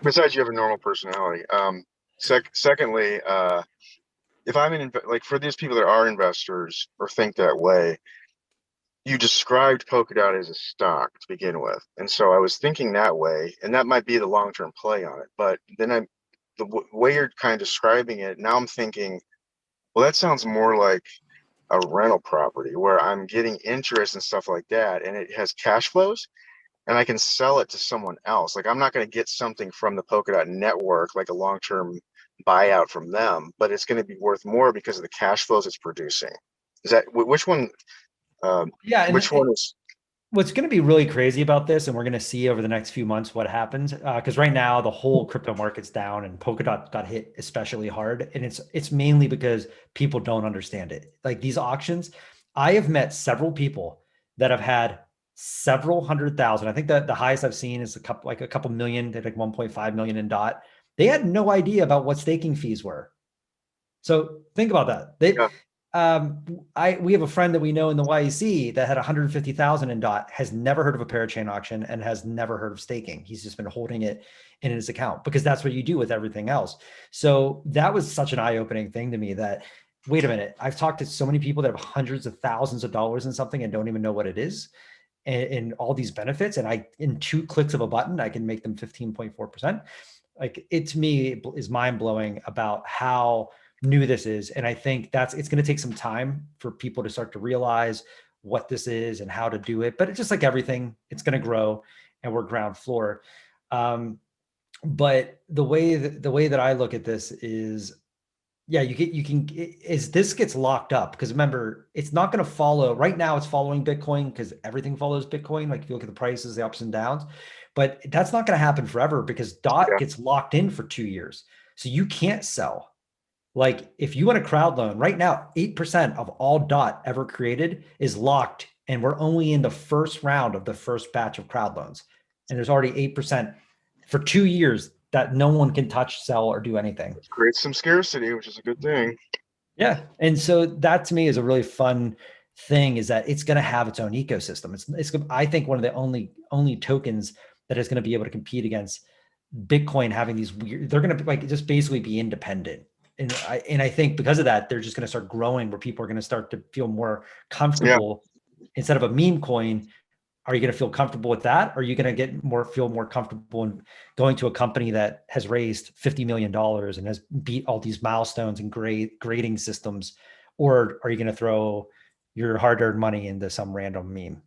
besides you have a normal personality. Secondly, if I'm like for these people that are investors or think that way, you described Polkadot as a stock to begin with, and so I was thinking that way, and that might be the long-term play on it. But then the way you're kind of describing it, now I'm thinking, well, that sounds more like a rental property where I'm getting interest and stuff like that, and it has cash flows, and I can sell it to someone else. Like I'm not going to get something from the Polkadot network, like a long-term buyout from them, but it's going to be worth more because of the cash flows it's producing. Is that which one? Yeah, Which one is? what's going to be really crazy about this, and we're going to see over the next few months what happens, because right now the whole crypto market's down, and Polkadot got hit especially hard, and it's mainly because people don't understand it. Like these auctions, I have met several people that have had several hundred thousand. I think that the highest I've seen is a couple million, like 1.5 million in dot. They had no idea about what staking fees were. So think about that. Yeah, We have a friend that we know in the YEC that had 150,000 in dot, has never heard of a parachain auction, and has never heard of staking. He's just been holding it in his account because that's what you do with everything else. So that was such an eye-opening thing to me that, wait a minute, I've talked to so many people that have hundreds of thousands of dollars in something and don't even know what it is, and all these benefits. And in 2 clicks of a button, I can make them 15.4%. Like it to me is mind blowing about how new this is. And I think it's going to take some time for people to start to realize what this is and how to do it. But it's just like everything, it's going to grow, and we're ground floor. But the way that I look at this is, yeah, you can, is this gets locked up, because remember, it's not going to follow right now. It's following Bitcoin because everything follows Bitcoin. Like if you look at the prices, the ups and downs, but that's not going to happen forever because dot yeah, gets locked in for 2 years. So you can't sell. Like if you want a crowd loan right now, 8% of all dot ever created is locked. And we're only in the first round of the first batch of crowd loans. And there's already 8% for 2 years that no one can touch, sell, or do anything. it creates some scarcity, which is a good thing. Yeah. And so that to me is a really fun thing, is that it's going to have its own ecosystem. It's I think one of the only tokens that is going to be able to compete against Bitcoin, having these weird, they're going to like just basically be independent. And I think because of that, they're just going to start growing where people are going to start to feel more Yeah, comfortable. Instead of a meme coin, are you going to feel comfortable with that? Or are you going to feel more comfortable in going to a company that has raised $50 million and has beat all these milestones and grading systems? Or are you going to throw your hard-earned money into some random meme?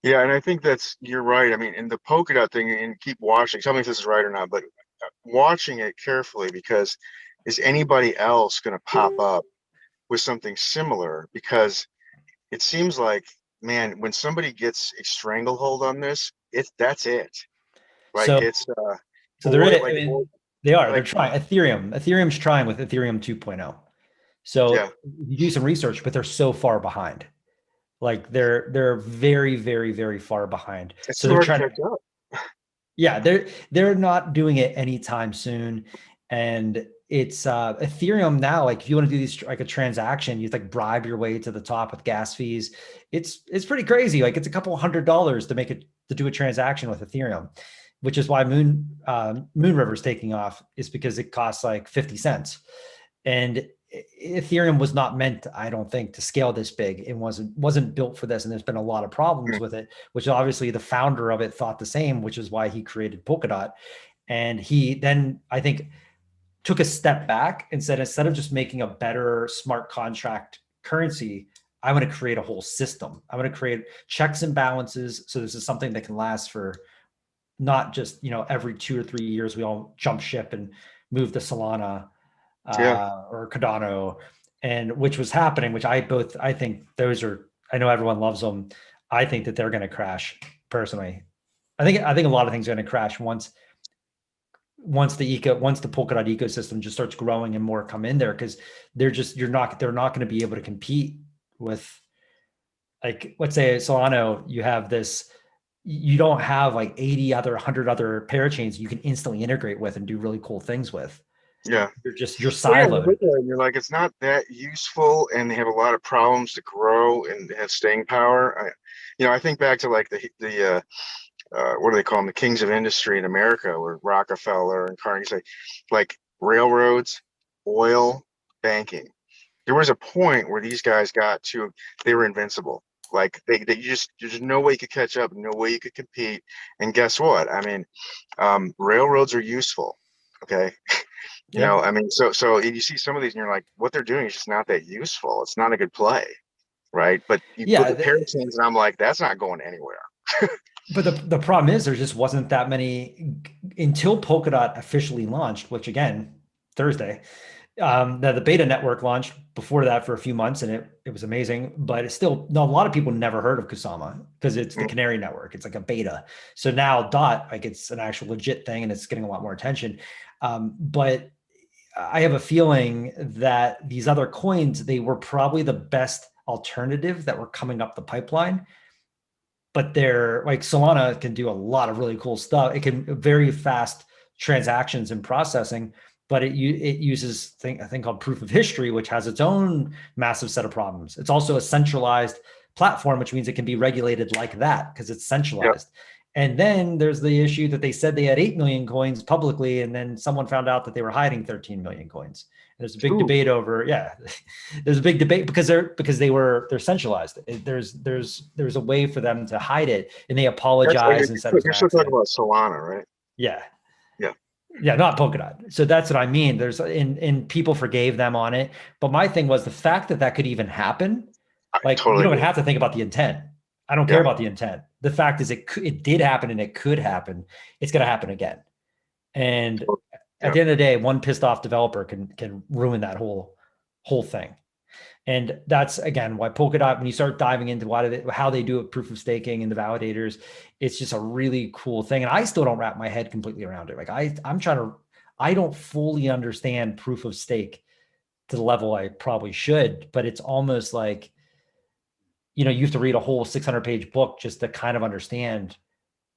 yeah, and I think you're right. I mean, in the Polkadot thing, and keep watching. Tell me if this is right or not, but watching it carefully because is anybody else going to pop up with something similar? Because it seems like, man, when somebody gets a stranglehold on this, that's it. Like So, it's so they're, I like mean, they're like trying. Ethereum's trying with Ethereum 2.0. yeah, So you do some research, but they're so far behind. Like they're very, very, very far behind. it's So too they're hard to trying to, catch up. yeah, they're not doing it anytime soon. And it's Ethereum now, like if you want to do these like a transaction, you like bribe your way to the top with gas fees. It's pretty crazy. Like it's a couple $100 to make it to do a transaction with Ethereum, which is why Moon River is taking off, is because it costs like 50 cents. And Ethereum was not meant, I don't think, to scale this big. It wasn't built for this, and there's been a lot of problems with it, which obviously the founder of it thought the same, which is why he created Polkadot. And he then, I think, took a step back and said, instead of just making a better smart contract currency, I want to create a whole system. I want to create checks and balances, so this is something that can last for not just, every 2 or 3 years we all jump ship and move to Solana, Yeah, or Cardano, and which was happening, which I think those are, I know everyone loves them. I think that they're going to crash personally. I think a lot of things are going to crash once the Polkadot ecosystem just starts growing and more come in there, because they're not going to be able to compete with, like, let's say Solano, you don't have like 80 other 100 other parachains you can instantly integrate with and do really cool things with. yeah. You're Well, yeah, you siloed. look at it and you're like, it's not that useful, and they have a lot of problems to grow and have staying power. I think back to like what do they call them? The kings of industry in America, were Rockefeller and Carnegie, like railroads, oil, banking. There was a point where these guys got to, they were invincible. Like they you just, there's no way you could catch up, no way you could compete. And guess what? I mean, railroads are useful. Okay. Yep. I mean, so you see some of these and you're like, what they're doing is just not that useful. It's not a good play, right? But you look Yeah. at parachains and I'm like, that's not going anywhere. But the problem is there just wasn't that many until Polkadot officially launched, which again, Thursday. The beta network launched before that for a few months, and it was amazing. But it's still, no, a lot of people never heard of Kusama because it's the Mm. Canary network. It's like a beta. So now Dot, like it's an actual legit thing, and it's getting a lot more attention. But I have a feeling that these other coins, they were probably the best alternative that were coming up the pipeline. But they're like Solana can do a lot of really cool stuff. It can very fast transactions and processing, but it uses a thing called proof of history, which has its own massive set of problems. It's also a centralized platform, which means it can be regulated like that because it's Yep. centralized. And then there's the issue that they said they had 8 million coins publicly, and then someone found out that they were hiding 13 million coins. There's a big Ooh. debate over, yeah. There's a big debate because they're centralized. There's a way for them to hide it, and they That's, apologize and said it was an you're still talking accident. about Solana, right? Yeah, Yeah. yeah, not Polkadot. So that's what I mean. And people forgave them on it, but my thing was the fact that that could even happen. I Like you totally don't even agree. have to think about the intent. I don't care Yeah. about the intent. The fact is, it did happen and it could happen. It's going to happen again. And at Yeah. the end of the day, one pissed off developer can ruin that whole thing. And that's again why Polkadot, when you start diving into how they do it, proof of staking and the validators, it's just a really cool thing. And I still don't wrap my head completely around it. Like I don't fully understand proof of stake to the level I probably should, but it's almost like, you have to read a whole 600-page book just to kind of understand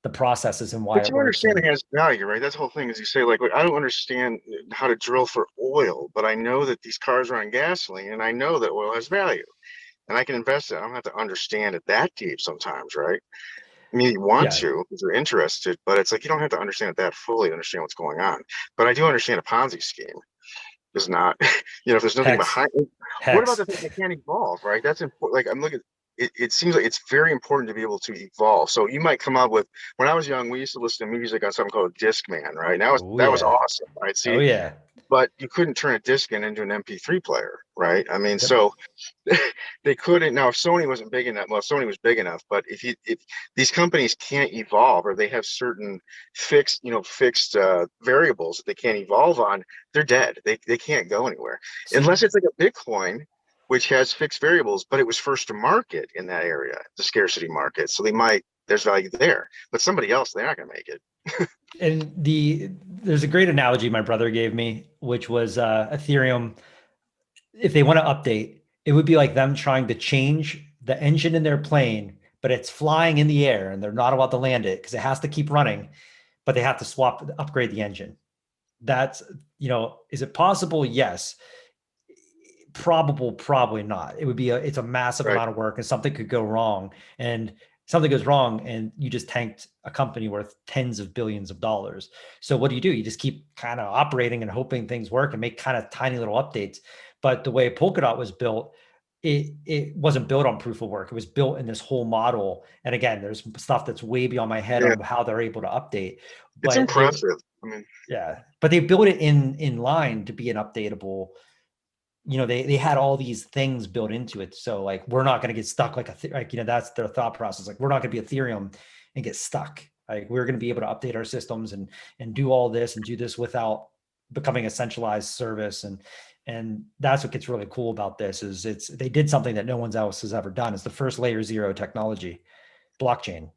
the processes and why But it you works. understand And it has value, right? That's the whole thing is you say, like, I don't understand how to drill for oil, but I know that these cars run on gasoline and I know that oil has value and I can invest it. I don't have to understand it that deep sometimes, right? I mean, you want yeah, to because you're interested, but it's like you don't have to understand it that fully, understand what's going on. But I do understand a Ponzi scheme is not, if there's nothing hex, behind it. What about hex. the things that can't evolve, right? That's important. Like I'm looking, it seems like it's very important to be able to evolve. So you might come up with, when I was young, we used to listen to music on something called Discman, right? Now Oh that was yeah. awesome, right? Oh See, yeah. but you couldn't turn a disc into an MP3 player, right? I mean, Yep. so they couldn't. Now, if Sony wasn't big enough, well, Sony was big enough, but if these companies can't evolve or they have certain fixed variables that they can't evolve on, they're dead. They can't go anywhere So unless it's like a Bitcoin, which has fixed variables, but it was first to market in that area, the scarcity market. So there's value there, but somebody else, they're not going to make it. and there's a great analogy my brother gave me, which was Ethereum. If they want to update, it would be like them trying to change the engine in their plane, but it's flying in the air and they're not allowed to land it because it has to keep running, but they have to upgrade the engine. That's, is it possible? Yes. Probable, probably not. It's a massive Right. amount of work and something could go wrong. And something goes wrong and you just tanked a company worth tens of billions of dollars. So what do? You just keep kind of operating and hoping things work and make kind of tiny little updates. But the way Polkadot was built, it wasn't built on proof of work. It was built in this whole model. And again, there's stuff that's way beyond my head Yeah, on how they're able to update. it's But they impressive. I mean, yeah, but they built it in line to be an updatable. They had all these things built into it, so like we're not going to get stuck that's their thought process. Like we're not going to be Ethereum and get stuck. Like we're going to be able to update our systems and do all this and do this without becoming a centralized service. And that's what gets really cool about this is they did something that no one else has ever done. It's the first layer zero technology blockchain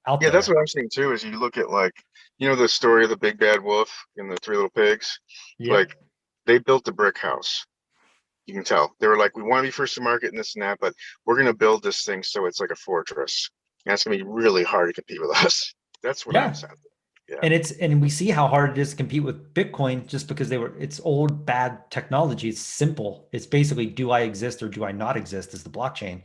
out yeah, that's there. what I'm saying too. Is you look at, like, the story of the big bad wolf and the three little pigs. Like, Yep. they built the brick house. You can tell they were like, we want to be first to market and this and that, but we're going to build this thing so it's like a fortress, and it's going to be really hard to compete with us. That's what I'm Yeah. saying. Yeah, And we see how hard it is to compete with Bitcoin just because it's old bad technology. It's simple. It's basically, do I exist or do I not exist, is the blockchain.